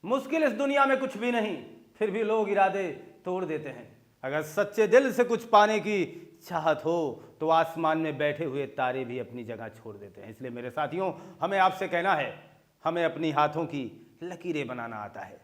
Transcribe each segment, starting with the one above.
मुश्किल इस दुनिया में कुछ भी नहीं, फिर भी लोग इरादे तोड़ देते हैं। अगर सच्चे दिल से कुछ पाने की चाहत हो तो आसमान में बैठे हुए तारे भी अपनी जगह छोड़ देते हैं। इसलिए मेरे साथियों, हमें आपसे कहना है, हमें अपनी हाथों की लकीरें बनाना आता है।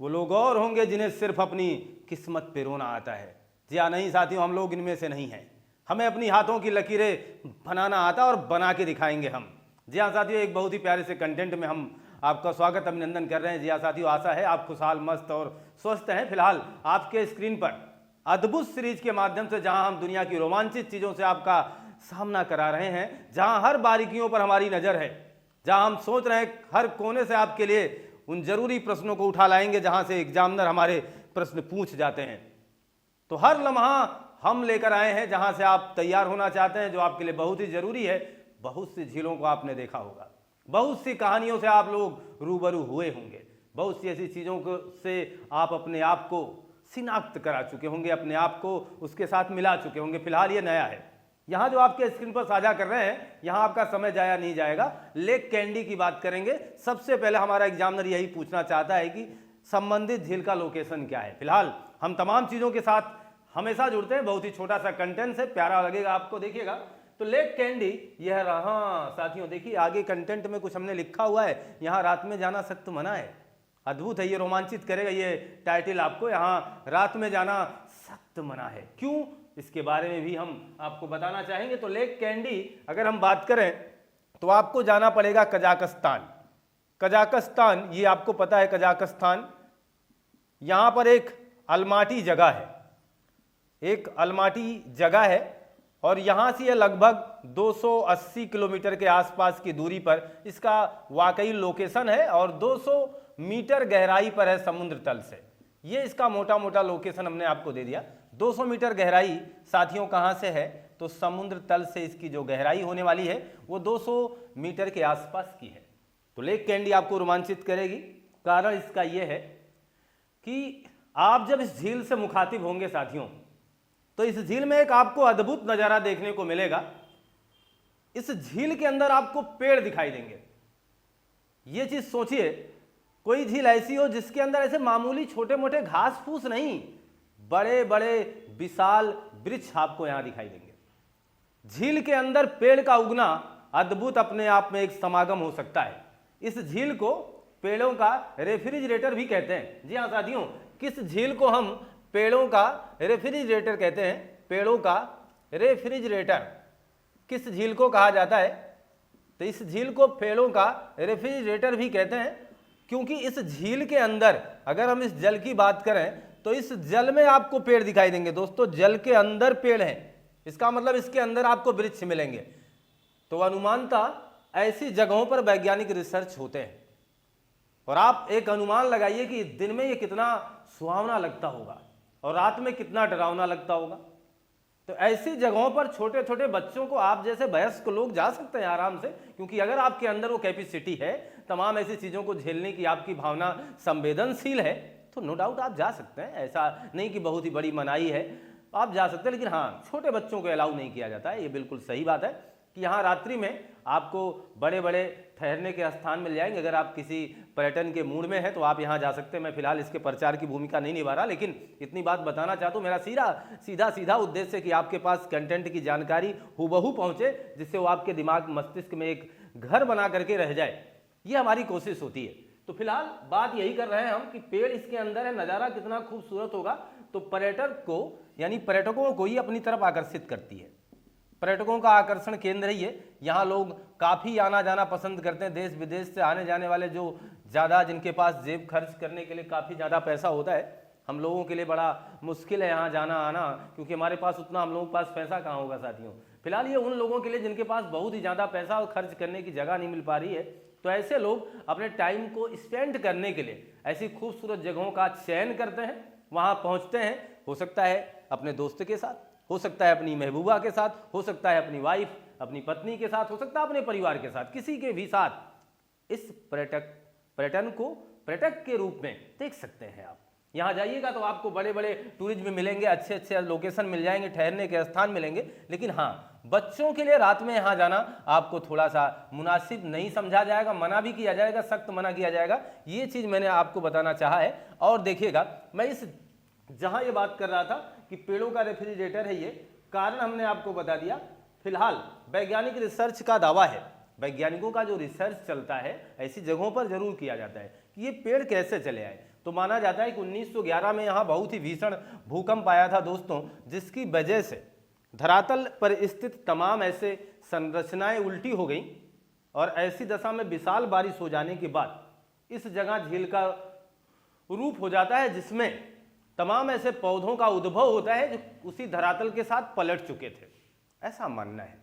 वो लोग और होंगे जिन्हें सिर्फ अपनी किस्मत पे रोना आता है। जी हाँ, नहीं साथियों, हम लोग इनमें से नहीं हैं। हमें अपनी हाथों की लकीरें बनाना आता और बना के दिखाएंगे हम। जी हाँ साथियों, एक बहुत ही प्यारे से कंटेंट में हम आपका स्वागत अभिनंदन कर रहे हैं। जी हाँ साथियों, आशा है आप खुशहाल, मस्त और स्वस्थ हैं। फिलहाल आपके स्क्रीन पर अद्भुत सीरीज के माध्यम से जहां हम दुनिया की रोमांचित चीजों से आपका सामना करा रहे हैं, जहां हर बारीकियों पर हमारी नजर है, जहां हम सोच रहे हैं हर कोने से आपके लिए उन जरूरी प्रश्नों को उठा लाएंगे जहां से एग्जामिनर हमारे प्रश्न पूछ जाते हैं। तो हर लम्हा हम लेकर आए हैं जहां से आप तैयार होना चाहते हैं, जो आपके लिए बहुत ही जरूरी है। बहुत सी झीलों को आपने देखा होगा, बहुत सी कहानियों से आप लोग रूबरू हुए होंगे, बहुत सी ऐसी चीजों से आप अपने आप को शिनाख्त करा चुके होंगे, अपने आप को उसके साथ मिला चुके होंगे। फिलहाल ये नया है। यहाँ जो आपके स्क्रीन पर साझा कर रहे हैं, यहाँ आपका समय जाया नहीं जाएगा। लेक कैंडी की बात करेंगे। सबसे पहले हमारा एग्जामिनर यही पूछना चाहता है कि संबंधित झील का लोकेशन क्या है। फिलहाल हम तमाम चीजों के साथ हमेशा जुड़ते हैं। बहुत ही छोटा सा कंटेंट है, प्यारा लगेगा आपको, देखिएगा। तो लेक कैंडी यह रहा साथियों। देखिए आगे कंटेंट में कुछ हमने लिखा हुआ है, यहाँ रात में जाना सख्त मना है। अद्भुत है, ये रोमांचित करेगा ये टाइटल आपको। यहाँ रात में जाना सख्त मना है, क्यों, इसके बारे में भी हम आपको बताना चाहेंगे। तो लेक कैंडी अगर हम बात करें तो आपको जाना पड़ेगा कजाकिस्तान। कजाकिस्तान, ये आपको पता है कजाकिस्तान, यहाँ पर एक अलमाटी जगह है, एक अलमाटी जगह है और यहाँ से यह लगभग 280 किलोमीटर के आसपास की दूरी पर इसका वाकई लोकेशन है और 200 मीटर गहराई पर है समुद्र तल से। ये इसका मोटा मोटा लोकेशन हमने आपको दे दिया। 200 मीटर गहराई साथियों कहाँ से है, तो समुद्र तल से इसकी जो गहराई होने वाली है वो 200 मीटर के आसपास की है। तो लेक कैंडी आपको रोमांचित करेगी। कारण इसका यह है कि आप जब इस झील से मुखातिब होंगे साथियों, तो इस झील में एक आपको अद्भुत नजारा देखने को मिलेगा। इस झील के अंदर आपको पेड़ दिखाई देंगे। ये चीज सोचिए, कोई झील ऐसी हो जिसके अंदर ऐसे मामूली छोटे मोटे घास फूस नहीं, बड़े बड़े विशाल वृक्ष आपको यहां दिखाई देंगे। झील के अंदर पेड़ का उगना अद्भुत अपने आप में एक समागम हो सकता है। इस झील को पेड़ों का रेफ्रिजरेटर भी कहते हैं। जी हाँ साथियों, किस झील को हम पेड़ों का रेफ्रिजरेटर कहते हैं? पेड़ों का रेफ्रिजरेटर किस झील को कहा जाता है? तो इस झील को पेड़ों का रेफ्रिजरेटर भी कहते हैं, क्योंकि इस झील के अंदर अगर हम इस जल की बात करें तो इस जल में आपको पेड़ दिखाई देंगे। दोस्तों, जल के अंदर पेड़ हैं, इसका मतलब इसके अंदर आपको वृक्ष मिलेंगे। तो अनुमानता ऐसी जगहों पर वैज्ञानिक रिसर्च होते हैं और आप एक अनुमान लगाइए कि दिन में ये कितना सुहावना लगता होगा और रात में कितना डरावना लगता होगा। तो ऐसी जगहों पर छोटे छोटे बच्चों को, आप जैसे वयस्क लोग जा सकते हैं आराम से, क्योंकि अगर आपके अंदर वो कैपेसिटी है, तमाम ऐसी चीजों को झेलने की आपकी भावना संवेदनशील है, तो नो डाउट आप जा सकते हैं। ऐसा नहीं कि बहुत ही बड़ी मनाही है, आप जा सकते हैं। लेकिन हाँ, छोटे बच्चों को अलाउ नहीं किया जाता है। ये बिल्कुल सही बात है कि यहाँ रात्रि में आपको बड़े बड़े ठहरने के स्थान मिल जाएंगे। अगर आप किसी पर्यटन के मूड में हैं तो आप यहाँ जा सकते हैं। मैं फिलहाल इसके प्रचार की भूमिका नहीं निभा रहा, लेकिन इतनी बात बताना चाहता हूँ। मेरा सीधा उद्देश्य है कि आपके पास कंटेंट की जानकारी हूबहू पहुँचे, जिससे वो आपके दिमाग मस्तिष्क में एक घर बना करके रह जाए। ये हमारी कोशिश होती है। तो फिलहाल बात यही कर रहे हैं हम कि पेड़ इसके अंदर है, नज़ारा कितना खूबसूरत होगा। तो पर्यटक को, यानी पर्यटकों को ही अपनी तरफ आकर्षित करती है। पर्यटकों का आकर्षण केंद्र ही है। यहाँ लोग काफ़ी आना जाना पसंद करते हैं। देश विदेश से आने जाने वाले जो ज़्यादा, जिनके पास जेब खर्च करने के लिए काफ़ी ज़्यादा पैसा होता है, हम लोगों के लिए बड़ा मुश्किल है यहाँ जाना आना, क्योंकि हमारे पास उतना, हम लोगों के पास पैसा कहाँ होगा साथियों। फिलहाल ये उन लोगों के लिए जिनके पास बहुत ही ज़्यादा पैसा और खर्च करने की जगह नहीं मिल पा रही है। तो ऐसे लोग अपने टाइम को स्पेंड करने के लिए ऐसी खूबसूरत जगहों का चयन करते हैं, वहाँ पहुँचते हैं। हो सकता है अपने दोस्त के साथ, हो सकता है अपनी महबूबा के साथ, हो सकता है अपनी वाइफ, अपनी पत्नी के साथ, हो सकता है अपने परिवार के साथ, किसी के भी साथ इस पर्यटन को पर्यटक के रूप में देख सकते हैं आप। यहाँ जाइएगा तो आपको बड़े बड़े टूरिज्म मिलेंगे, अच्छे अच्छे लोकेशन मिल जाएंगे, ठहरने के स्थान मिलेंगे। लेकिन हाँ, बच्चों के लिए रात में यहाँ जाना आपको थोड़ा सा मुनासिब नहीं समझा जाएगा, मना भी किया जाएगा, सख्त मना किया जाएगा। ये चीज़ मैंने आपको बताना चाहा है। और देखिएगा, मैं इस जहाँ ये बात कर रहा था कि पेड़ों का रेफ्रिजरेटर है, ये कारण हमने आपको बता दिया। फिलहाल वैज्ञानिक रिसर्च का दावा है, वैज्ञानिकों का जो रिसर्च चलता है ऐसी जगहों पर जरूर किया जाता है कि ये पेड़ कैसे चले आए। तो माना जाता है कि 1911 में यहाँ बहुत ही भीषण भूकंप आया था दोस्तों, जिसकी वजह से धरातल पर स्थित तमाम ऐसे संरचनाएं उल्टी हो गई और ऐसी दशा में विशाल बारिश हो जाने के बाद इस जगह झील का रूप हो जाता है, जिसमें तमाम ऐसे पौधों का उद्भव होता है जो उसी धरातल के साथ पलट चुके थे, ऐसा मानना है।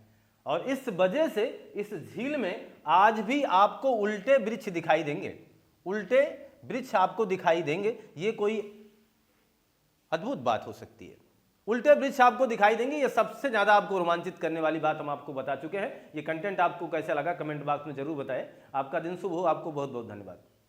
और इस वजह से इस झील में आज भी आपको उल्टे वृक्ष दिखाई देंगे, उल्टे वृक्ष आपको दिखाई देंगे। ये कोई अद्भुत बात हो सकती है, उल्टे वृक्ष आपको दिखाई देंगे। ये सबसे ज्यादा आपको रोमांचित करने वाली बात हम आपको बता चुके हैं। ये कंटेंट आपको कैसा लगा कमेंट बॉक्स में जरूर बताएं। आपका दिन शुभ हो, आपको बहुत बहुत धन्यवाद।